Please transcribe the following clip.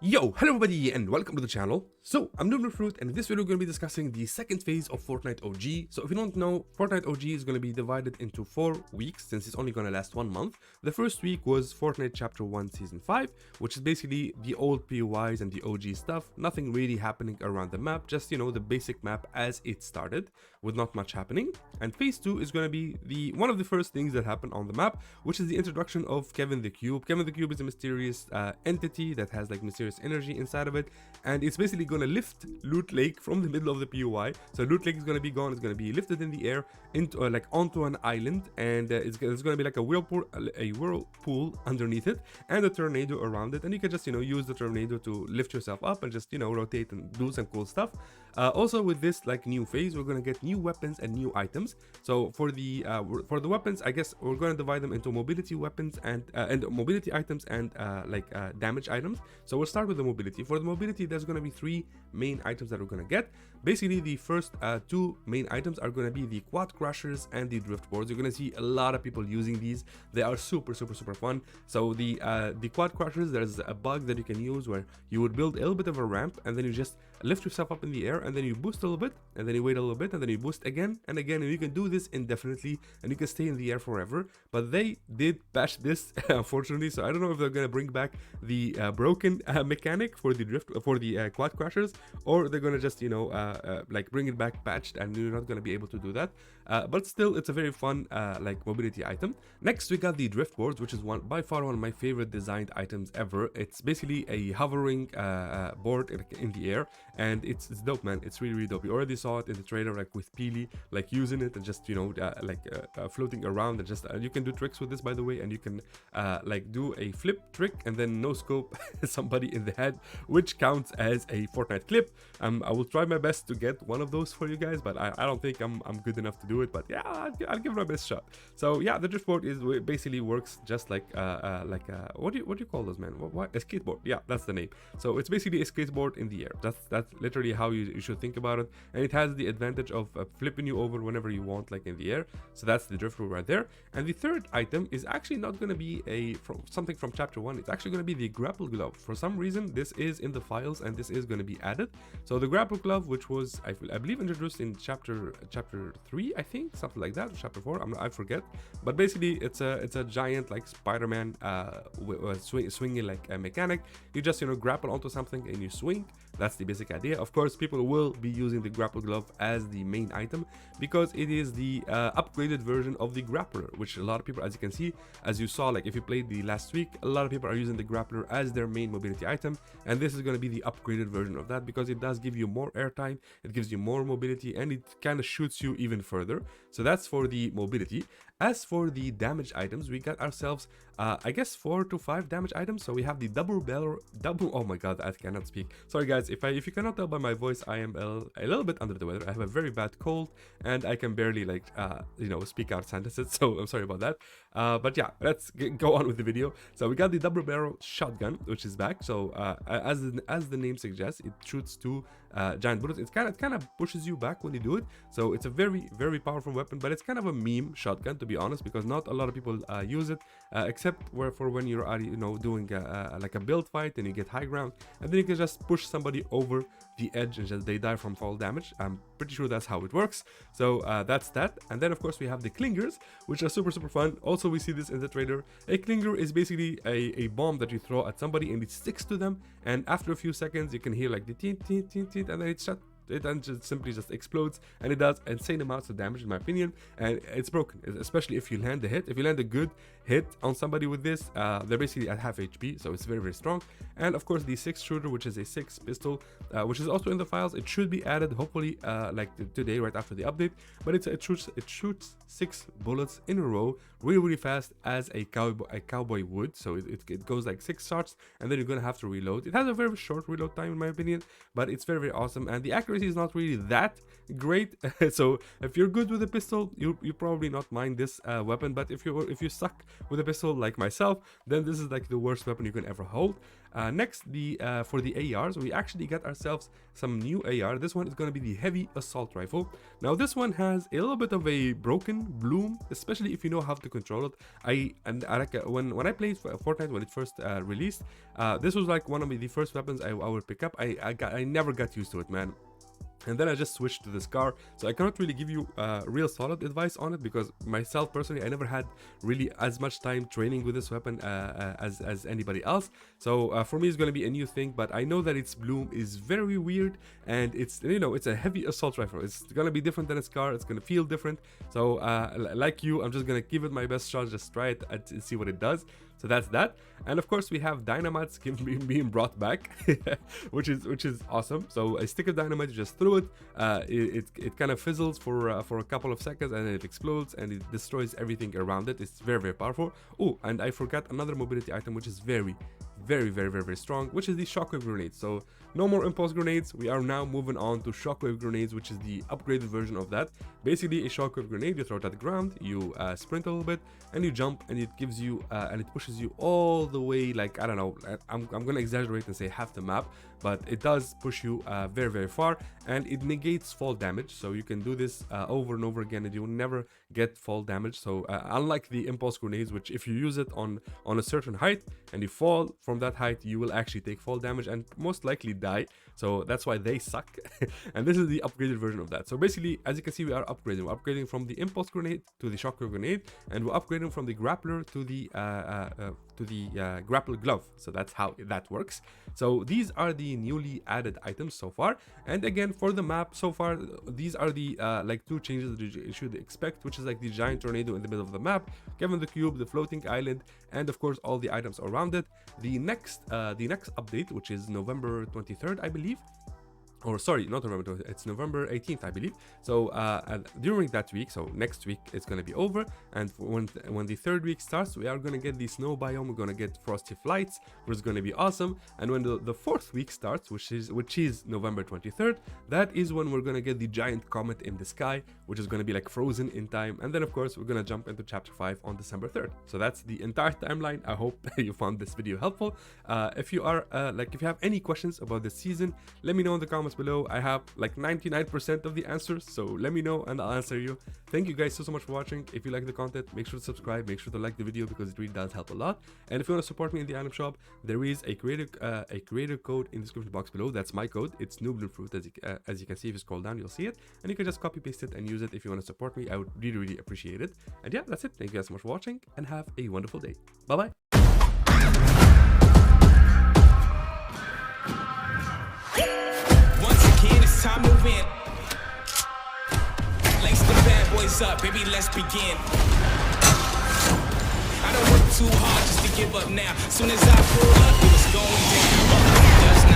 Yo, hello everybody and welcome to the channel. So, I'm NOOBNOOBFRUIT and in this video we're going to be discussing the second phase of Fortnite OG. So if you don't know, Fortnite OG is going to be divided into 4 weeks since it's only going to last 1 month. The first week was Fortnite Chapter 1 Season 5, which is basically the old POIs and the OG stuff. Nothing really happening around the map, just, you know, the basic map as it started with not much happening. And phase 2 is going to be one of the first things that happen on the map, which is the introduction of Kevin the Cube. Kevin the Cube is a mysterious entity that has like mysterious energy inside of it, and it's basically going to lift Loot Lake from the middle of the POI. So Loot Lake is going to be gone, it's going to be lifted in the air into like onto an island, and it's going to be like a whirlpool underneath it and a tornado around it, and you can just, you know, use the tornado to lift yourself up and just, you know, rotate and do some cool stuff. Also with this like new phase, we're going to get new weapons and new items. So for the weapons, I guess we're going to divide them into mobility weapons and mobility items and damage items. So we'll start with the mobility. For the mobility, there's going to be 3 main items that we're going to get. Basically, the first 2 main items are going to be the quad crashers and the drift boards. You're going to see a lot of people using these. They are super fun. So the quad crashers, there's a bug that you can use where you would build a little bit of a ramp and then you just lift yourself up in the air and then you boost a little bit and then you wait a little bit and then you boost again and again, and you can do this indefinitely and you can stay in the air forever. But they did patch this unfortunately, so I don't know if they're going to bring back the broken mechanic for the quad crashers, or they're going to just, you know, like bring it back patched and you're not going to be able to do that. But still, it's a very fun like mobility item. Next, we got the drift boards, which is by far one of my favorite designed items ever. It's basically a hovering board in the air, and it's dope, man. It's really dope. You already saw it in the trailer, like with Peely, like using it and just, you know, floating around, and just you can do tricks with this, by the way, and you can like do a flip trick and then no scope somebody in the head, which counts as a Fortnite clip. I will try my best to get one of those for you guys, but I don't think I'm good enough to do it, but yeah, I'll give it my best shot. So yeah, the drift board basically works just like what do you call those, man? What a skateboard? Yeah, that's the name. So it's basically a skateboard in the air. That's literally how you should think about it, and it has the advantage of flipping you over whenever you want, like in the air. So that's the drift board right there. And the third item is actually not going to be something from chapter 1. It's actually going to be the grapple glove. For some reason, this is in the files and this is going to be added. So the grapple glove, which was I believe introduced in chapter 3, I think, something like that, or chapter 4, I forget. But basically, it's a giant like Spider-Man swinging like a mechanic. You just, you know, grapple onto something and you swing. That's the basic idea. Of course, people will be using the grapple glove as the main item because it is the upgraded version of the grappler, which a lot of people, as you can see, as you saw, like if you played the last week, a lot of people are using the grappler as their main mobility item, and this is going to be the upgraded version of that because it does give you more airtime, it gives you more mobility, and it kind of shoots you even further. So that's for the mobility. As for the damage items, we got ourselves I guess 4 to 5 damage items. So we have the double, oh my god, I cannot speak, sorry guys, if you cannot tell by my voice, I am a little bit under the weather. I have a very bad cold and I can barely like you know, speak out sentences, so I'm sorry about that. But yeah, let's go on with the video. So we got the double barrel shotgun, which is back. So as the name suggests, it shoots 2 giant bullets. It kind of pushes you back when you do it. So it's a very powerful weapon, but it's kind of a meme shotgun, to be honest, because not a lot of people use it, except for when you're you know, doing like a build fight and you get high ground, and then you can just push somebody over the edge and just they die from fall damage. I'm pretty sure that's how it works. So that's that. And then of course we have the clingers, which are super fun. Also, we see this in the trailer. A clinger is basically a bomb that you throw at somebody and it sticks to them, and after a few seconds you can hear like the teen, and then it then just simply explodes, and it does insane amounts of damage, in my opinion, and it's broken, especially if you land a hit. If you land a good hit on somebody with this, they're basically at half HP, so it's very strong. And of course the 6 shooter, which is a 6 pistol, which is also in the files. It should be added hopefully like today, right after the update, but it shoots 6 bullets in a row really fast, as a cowboy would. So it goes like 6 shots and then you're gonna have to reload. It has a very short reload time, in my opinion, but it's very awesome, and the accuracy is not really that great. So if you're good with a pistol, you probably not mind this weapon, but if you suck with a pistol like myself, then this is like the worst weapon you can ever hold. Next, for the ARs, we actually got ourselves some new AR. This one is going to be the heavy assault rifle. Now this one has a little bit of a broken bloom, especially if you know how to control it. When I played Fortnite when it first released, this was like one of the first weapons I would pick up. I never got used to it, man. And then I just switched to this car, so I cannot really give you real solid advice on it, because myself personally, I never had really as much time training with this weapon as anybody else. So for me, it's going to be a new thing, but I know that its bloom is very weird, and it's, you know, it's a heavy assault rifle. It's going to be different than its car. It's going to feel different. So like you, I'm just going to give it my best shot, just try it and see what it does. So that's that. And of course we have dynamites being brought back, which is awesome. So a stick of dynamite, you just threw it, it kind of fizzles for a couple of seconds, and then it explodes and it destroys everything around it. It's very powerful. Oh, and I forgot another mobility item, which is very strong, which is the shockwave grenade. So no more impulse grenades. We are now moving on to shockwave grenades, which is the upgraded version of that. Basically a shockwave grenade, you throw it at the ground, you sprint a little bit, and you jump, and it gives you and it pushes you all the way, like, I don't know, I'm gonna exaggerate and say half the map, but it does push you very far, and it negates fall damage. So you can do this over and over again, and you will never get fall damage. So unlike the impulse grenades, which if you use it on a certain height and you fall from that height, you will actually take fall damage and most likely die. So that's why they suck. And this is the upgraded version of that. So basically, as you can see, we are upgrading. We're upgrading from the impulse grenade to the shockwave grenade, and we're upgrading from the grappler to the grapple glove. So that's how that works. So these are the newly added items so far. And again, for the map so far, these are the like 2 changes that you should expect, which is like the giant tornado in the middle of the map, Kevin the Cube, the floating island, and of course all the items around it. The next update, which is November 23rd, I believe, or sorry, not November 20th, it's November 18th, I believe. So during that week, so next week, it's going to be over, and when the 3rd week starts, we are going to get the snow biome. We're going to get frosty flights, which is going to be awesome. And when the 4th week starts, which is November 23rd, that is when we're going to get the giant comet in the sky, which is going to be like frozen in time. And then of course we're going to jump into chapter 5 on December 3rd. So that's the entire timeline. I hope you found this video helpful. If you have any questions about this season, let me know in the comments below. I have like 99% of the answers, so let me know and I'll answer you. Thank you guys so much for watching. If you like the content, make sure to subscribe, make sure to like the video, because it really does help a lot. And if you want to support me in the item shop, there is a creator code in the description box below. That's my code. It's NOOBNOOBFRUIT. As you can see, if you scroll down, you'll see it, and you can just copy paste it and use it if you want to support me. I would really appreciate it. And yeah, that's it. Thank you guys so much for watching, and have a wonderful day. Bye bye. Time to win. Lace the bad boys up, baby, let's begin. I don't work too hard just to give up now. Soon as I pull up, it was going down. Just now.